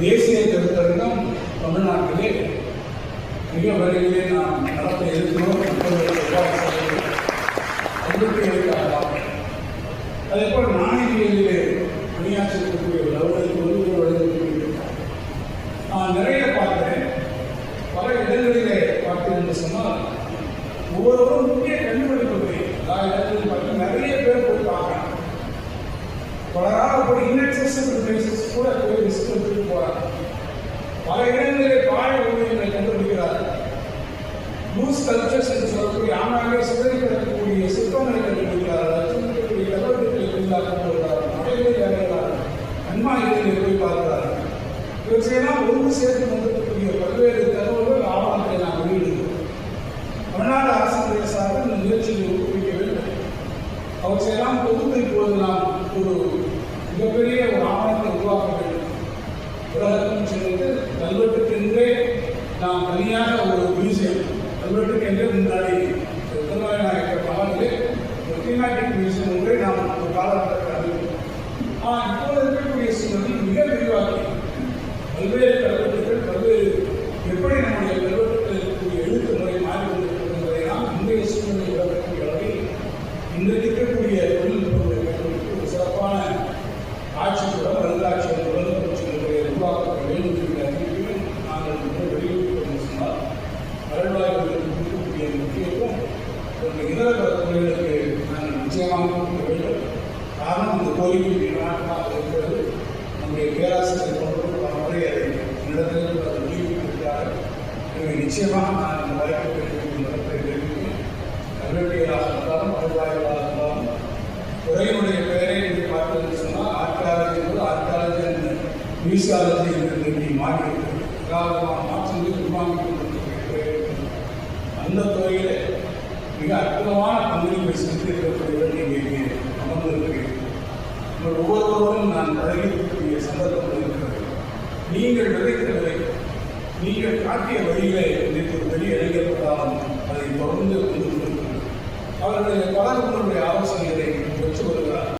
தேசிய கருத்தரங்கம் தமிழ்நாட்டிலே மிக விரைவிலே நாம் நடத்த இருக்கிறோம். அதே போல் நாணயவியலிலே பணியாற்றக்கூடிய நான் நிறைய பார்க்கிறேன். பல இடங்களிலே பார்த்தேன் என்று சொன்னால் ஒவ்வொருவரும் முக்கிய கண்டுபிடிப்புகளை இடங்களில் பார்த்து நிறைய பேர் போய் பார்க்குறாங்க. பலராக போய் இன்அக்சசிபிள் பிளேசஸ் கூட போய் விசிட் போறாங்க. பல இடங்களிலே பாய ஓவியங்களை கண்டுபிடிக்கிறார்கள். லூஸ் கல்ச்சர்ஸ் என்று சொல்லக்கூடிய ஆனாலே சிதறி கிடக்கக்கூடிய சிற்பங்களை கண்டுபிடிக்கிறார்கள். சிந்திக்கக்கூடிய கல்வெட்டுகளை எளிதாக்கி வருகிறார்கள். மலைகளை அடைகிறார்கள். கண்மாயிலே போய் பார்க்கிறார்கள். இவற்றையெல்லாம் ஒன்று சேர்த்து வந்திருக்கக்கூடிய பல்வேறு தகவல்கள் ஆவணங்களை நாம் வெளியிடுகிறோம். தமிழ்நாடு அரசுடைய சார்பில் இந்த முயற்சியை ஊக்குவிக்க வேண்டும். அவற்றையெல்லாம் தொகுத்து இப்போது நாம் ஒரு மிகப்பெரிய ஒரு ஆவணத்தை உருவாக்க வேண்டும். உலகத்தும் சேர்ந்து கல்வெட்டுக்கென்றே நாம் தனியாக ஒரு மியூசியம், கல்வெட்டுக்கென்றே முன்னாடி திருநாயக்கர் மகாலிலே ஒரு தீமாட்டிக் மியூசியம் ஒன்றை நாம் ஒரு காலகட்டத்தில் அறிவித்தோம். ஆனால் இப்போது இருக்கக்கூடிய சூழலை மிக விரிவாக்கி பல்வேறு கல்வெட்டுகள் பல்வேறு எப்படி நம்முடைய கல்வெட்டுகள் இருக்கக்கூடிய எழுத்து முறை மாறிக்கொண்டிருக்கிறது என்பதை நாம் இன்றைய சூழ்நிலை விளக்கக்கூடிய அளவில் இன்றைக்கு இருக்கக்கூடிய தொழில்நுட்பங்களை கண்டுபிடித்து ஒரு சிறப்பான ஆட்சியுடன் அருங்காட்சியகத்துடன் உருவாக்க வேண்டும் என்ற அறிவிப்பையும் நாங்கள் வெளியிட்டு சொன்னால் அருள்வாய்களுக்கு கொடுக்கக்கூடிய முக்கியத்துவம் ஒரு இதர துறைகளுக்கு நாங்கள் நிச்சயமாக கொடுக்க வேண்டும். காரணம் இந்த கோரிக்கை நாட்டமாக இருக்கிறது. நம்முடைய பேராசிரியர் கொண்டு பல முறை அதை இடத்திலிருந்து அதை வெளியிட்டிருக்கிறார்கள். எனவே நிச்சயமாக நான் இந்த வாய்ப்பு கிடைக்கும் இடத்தை தெரிவிக்கிறேன். கல்வெட்டியலாக இருந்தாலும் அருள்வாய்களாக இருந்தாலும் துறையினுடைய பெயரை என்று பார்த்தது சொன்னால் ஆர்கியாலஜி என்பது ஆர்கியாலஜி அண்ட் மியூசியாலஜி என்று மாற்றியிருக்கிறது. மாற்றங்கள் உருவாக்கி கொண்டிருக்கிறது. அந்த துறையிலே மிக அற்புதமான பங்களிப்பை செலுத்தியிருக்கக்கூடியவர்கள் இங்கே அமர்ந்திருக்கிறீர்கள். ஒவ்வொருவரும் நான் பழகிக்கூடிய சந்தர்ப்பம் இருக்கிறது. நீங்கள் விதைத்த விதை, நீங்கள் காட்டிய வழியிலே இன்றைக்கு ஒரு வெளியே இணைக்கப்பட்டாலும் அதை தொடர்ந்து கொண்டு அவர்களுடைய பலர்களுடைய ஆலோசனைகளை பெற்று வருகிறார்.